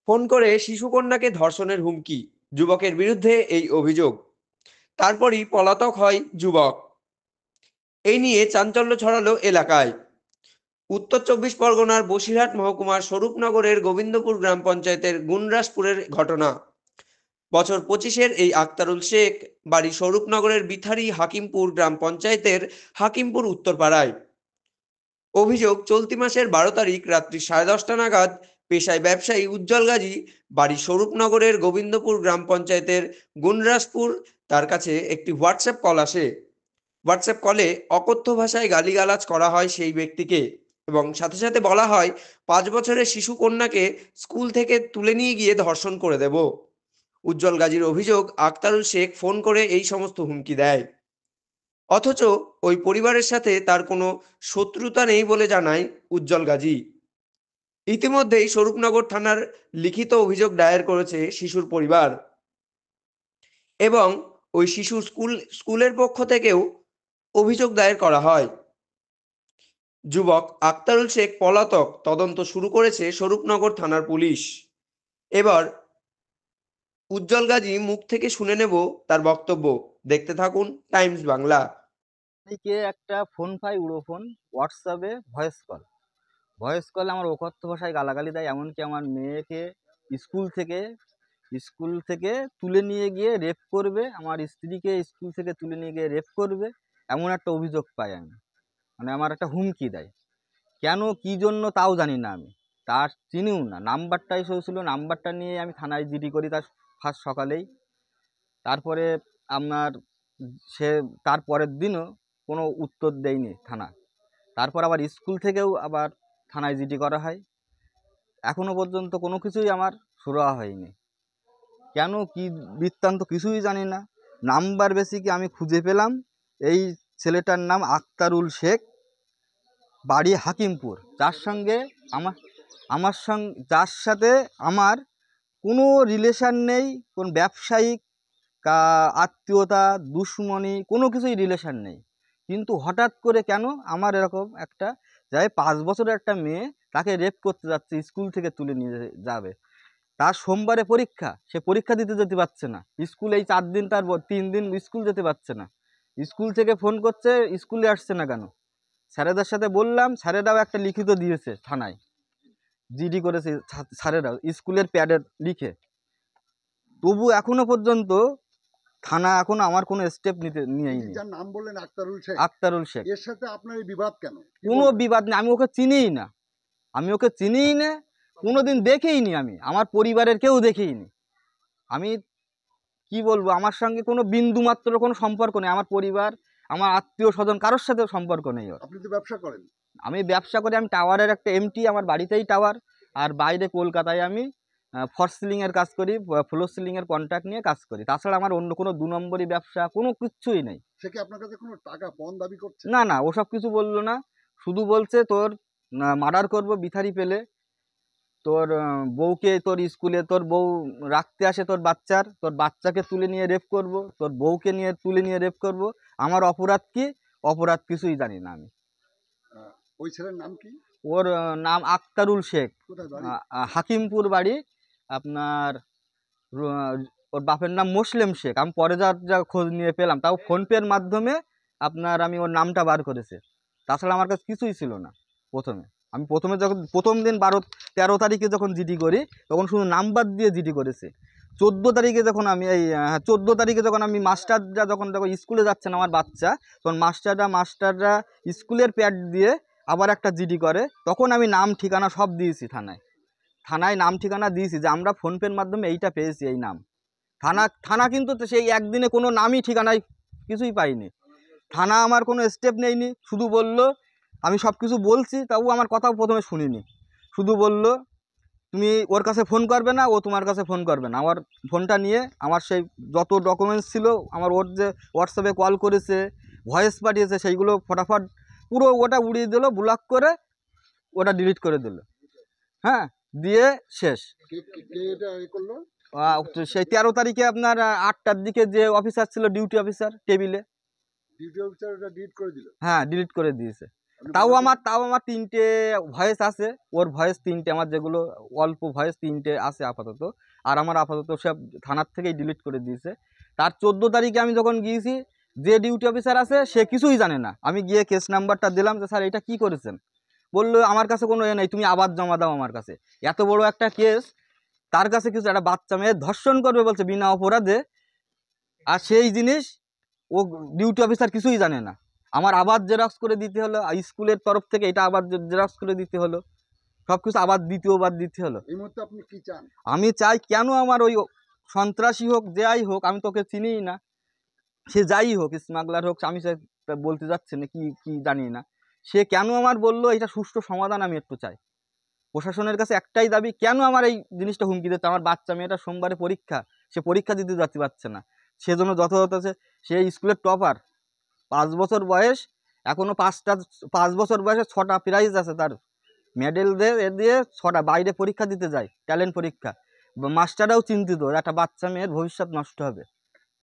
Phone করে শিশুকন্যাকে ধর্ষণের হুমকি, যুবকের বিরুদ্ধে এই অভিযোগ। তারপরই পলাতক হয় যুবক। এই নিয়ে চাঞ্চল্য ছড়ালো এলাকায়। উত্তর চব্বিশ পরগনার বসিরহাট মহকুমার স্বরূপনগরের গোবিন্দপুর গ্রাম পঞ্চায়েতের গুনরাজপুরের ঘটনা। বছর 25-এর এই আক্তারুল শেখ বাড়ি স্বরূপনগরের বিথারি হাকিমপুর গ্রাম পঞ্চায়েতের হাকিমপুর উত্তরপাড়ায়। অভিযোগ, চলতি মাসের 12 তারিখ রাত্রি 10:30 নাগাদ পেশায় ব্যবসায়ী উজ্জ্বল গাজী বাড়ি স্বরূপনগরের গোবিন্দপুর গ্রাম পঞ্চায়েতের গুনরাজপুর, তার কাছে একটি হোয়াটসঅ্যাপ কল আসে। হোয়াটসঅ্যাপ কলে অকথ্য ভাষায় গালিগালাজ করা হয় সেই ব্যক্তিকে, এবং সাথে সাথে বলা হয় 5 বছরের শিশু কন্যাকে স্কুল থেকে তুলে নিয়ে গিয়ে ধর্ষণ করে দেব। উজ্জ্বল গাজীর অভিযোগ, আক্তারুল শেখ ফোন করে এই সমস্ত হুমকি দেয়। অথচ ওই পরিবারের সাথে তার কোনো শত্রুতা নেই বলে জানায় উজ্জ্বল গাজী। ইতিমধ্যেই স্বরূপনগর থানার লিখিত অভিযোগ দায়ের করেছে শিশুর পরিবার, এবং ওই শিশুর স্কুলের পক্ষ থেকেও অভিযোগ দায়ের করা হয়। যুবক আক্তারুল শেখ পলাতক, তদন্ত শুরু করেছে স্বরূপনগর থানার পুলিশ। এবার উজ্জ্বল গাজী মুখ থেকে শুনে নেব তার বক্তব্য। দেখতে থাকুন টাইমস বাংলা। থেকে একটা ফোন পাই, উড়ো ফোন, হোয়াটসঅ্যাপে ভয়েস কলে আমার অকথ্য ভাষায় গালাগালি দেয়। এমনকি আমার মেয়েকে স্কুল থেকে স্কুল থেকে তুলে নিয়ে গিয়ে রেপ করবে, আমার স্ত্রীকে স্কুল থেকে তুলে নিয়ে গিয়ে রেপ করবে, এমন একটা অভিযোগ পাই আমি। মানে আমার একটা হুমকি দেয়। কেন, কী জন্য তাও জানি না, আমি তার চিনিও না। নাম্বারটাই ছিল, নাম্বারটা নিয়ে আমি থানায় জিডি করি তার ফার্স্ট সকালেই। তারপরে আপনার সে তার পরের দিনও কোনো উত্তর দেয়নি থানা। তারপর আবার স্কুল থেকেও আবার থানায় জিডি করা হয়। এখনও পর্যন্ত কোনো কিছুই আমার সুরাহা হয়নি। কেন, কি বৃত্তান্ত কিছুই জানি না। নাম্বার বেসিকে আমি খুঁজে পেলাম, এই ছেলেটার নাম আক্তারুল শেখ, বাড়ি হাকিমপুর, যার সঙ্গে আমার আমার সঙ্গে যার সাথে আমার কোনো রিলেশান নেই, কোনো ব্যবসায়িক আত্মীয়তা, দুশ্মনী, কোনো কিছুই রিলেশান নেই। কিন্তু হঠাৎ করে কেন আমার এরকম একটা, যাই 5 বছরের একটা মেয়ে, তাকে রেপ করতে যাচ্ছে, স্কুল থেকে তুলে নিয়ে যাবে। তার সোমবারে পরীক্ষা, সে পরীক্ষা দিতে যেতে পারছে না স্কুল, এই 4 দিন, তার 3 দিন স্কুল যেতে পারছে না। স্কুল থেকে ফোন করছে, স্কুলে আসছে না কেন। স্যারেদের সাথে বললাম, স্যারেরাও একটা লিখিত দিয়েছে থানায়, জিডি করেছে স্যারেরাও স্কুলের প্যাডে লিখে। তবু এখনো পর্যন্ত থানা এখনো আমার কোনো স্টেপ নিয়েনি। যার নাম বললেন আক্তারুল শেখ, আক্তারুল শেখ, এর সাথে আপনার এই বিবাদ কেন? কোনো বিবাদ নেই, আমি ওকে চিনিই না। কোনোদিন দেখিনি, আমি আমার পরিবারের কেউ দেখিনি। আমি কি বলবো, আমার সঙ্গে কোনো বিন্দু মাত্র কোনো সম্পর্ক নেই। আমার পরিবার, আমার আত্মীয় স্বজন, কারোর সাথে সম্পর্ক নেই ওর। আপনি তো ব্যবসা করেন। আমি ব্যবসা করি, আমি টাওয়ারের একটা এমটি, আমার বাড়িতেই টাওয়ার। আর বাইরে কলকাতায় আমি ফলস সিলিংয়ের কাজ করি, ফ্লোর সিলিংয়ের কন্ট্রাক্ট নিয়ে কাজ করি। তাছাড়া আমার অন্য কোনো 2 নম্বরই ব্যবসা কোনো কিচ্ছুই নেই। সে কি আপনার কাছে কোনো টাকা পণ দাবি করছে? না না, ওসব কিছু বললো না। শুধু বলছে তোর মার্ডার করবো বিথারি পেলে, তোর বউকে, তোর স্কুলে তোর বউ রাখতে আসে, তোর বাচ্চাকে তুলে নিয়ে রেপ করব, তোর বউকে নিয়ে তুলে নিয়ে রেপ করব। আমার অপরাধ কি? অপরাধ কিছুই জানি না আমি। ওই ছেলের নাম কি? ওর নাম আক্তারুল শেখ, কোথায় বাড়ি? হাকিমপুর বাড়ি। আপনার ওর বাপের নাম মুসলিম শেখ। আমি পরে যা খোঁজ নিয়ে পেলাম, তাও ফোনপের মাধ্যমে আপনার আমি ওর নামটা বার করেছি। তাছাড়া আমার কাছে কিছুই ছিল না। প্রথমে যখন প্রথম দিন 13 তারিখে যখন জিডি করি, তখন শুধু নাম্বার দিয়ে জিডি করেছি। 14 তারিখে যখন আমি 14 তারিখে যখন আমি মাস্টাররা যখন স্কুলে যাচ্ছে না আমার বাচ্চা, তখন মাস্টাররা স্কুলের প্যাড দিয়ে আবার একটা জিডি করে। তখন আমি নাম ঠিকানা সব দিয়েছি থানায় নাম ঠিকানা দিয়েছি, যে আমরা ফোনপের মাধ্যমে এইটা পেয়েছি, এই নাম। থানা কিন্তু সেই একদিনে কোনো নামই ঠিকানায় কিছুই পাইনি। থানা আমার কোনো স্টেপ নেয়নি। শুধু বলল, আমি সব কিছু বলছি, তাও আমার কথাও প্রথমে শুনিনি। শুধু বলল, তুমি ওর কাছে ফোন করবে না, ও তোমার কাছে ফোন করবে না। আমার ফোনটা নিয়ে আমার সেই যত ডকুমেন্টস ছিল, আমার ওর যে হোয়াটসঅ্যাপে কল করেছে, ভয়েস পাঠিয়েছে, সেইগুলো ফটাফট পুরো ওটা উড়িয়ে দিল, ব্লক করে ওটা ডিলিট করে দিল। হ্যাঁ, দিয়ে শেষ। সেই 13 তারিখে আপনার 8টার দিকে যে অফিসার ছিল, ডিউটি অফিসার টেবিলে, ডিউটি অফিসার ওটা ডিলিট করে দিল। হ্যাঁ, ডিলিট করে দিয়েছে। আপনি তাও বলেছেন- আমার 3টে ভয়েস আছে, ওর ভয়েস 3টে, আমার যেগুলো অল্প ভয়েস 3টে আছে আপাতত। আর আমার আপাতত সব থানার থেকেই ডিলিট করে দিয়েছে। তার 14 তারিখে আমি যখন গিয়েছি, যে ডিউটি অফিসার আছে সে কিছুই জানে না। আমি গিয়ে কেস নাম্বারটা দিলাম যে স্যার এটা কি করেছেন, বললো আমার কাছে কোনো এ নেই, তুমি আবার জমা দাও আমার কাছে। এত বড় একটা কেস, তার কাছে কিছু একটা বাচ্চা মেয়ে ধর্ষণ করবে বলছে বিনা অপরাধে, আর সেই জিনিস ও ডিউটি অফিসার কিছুই জানে না। আমার আবার জেরক্স করে দিতে হলো, আর স্কুলের তরফ থেকে এটা আবার জেরক্স করে দিতে হলো, সব কিছু আবার দ্বিতীয়বার দিতে হলো। এই মুহূর্তে আপনি কি চান? আমি চাই কেন আমার ওই সন্ত্রাসী হোক, যাই হোক, আমি তোকে চিনিই না, সে যাই হোক, স্মাগলার হোক, আমি সে বলতে যাচ্ছে না কি কি জানি না, সে কেন আমার বললো, এটা সুষ্ঠু সমাধান আমি একটু চাই। প্রশাসনের কাছে একটাই দাবি, কেন আমার এই জিনিসটা হুমকি দিচ্ছে। আমার বাচ্চা মেয়েটা সোমবারে পরীক্ষা, সে পরীক্ষা দিতে যেতে পারছে না, সেজন্য যথাযথ আছে। সে স্কুলের টপার, 5 বছর বয়স, এখনো 5 বছর বয়সে 6টা প্রাইজ আছে তার, মেডেল দিয়ে 6টা বাইরে পরীক্ষা দিতে যায়, ট্যালেন্ট পরীক্ষা। মাস্টাররাও চিন্তিত, একটা বাচ্চা মেয়ের ভবিষ্যৎ নষ্ট হবে।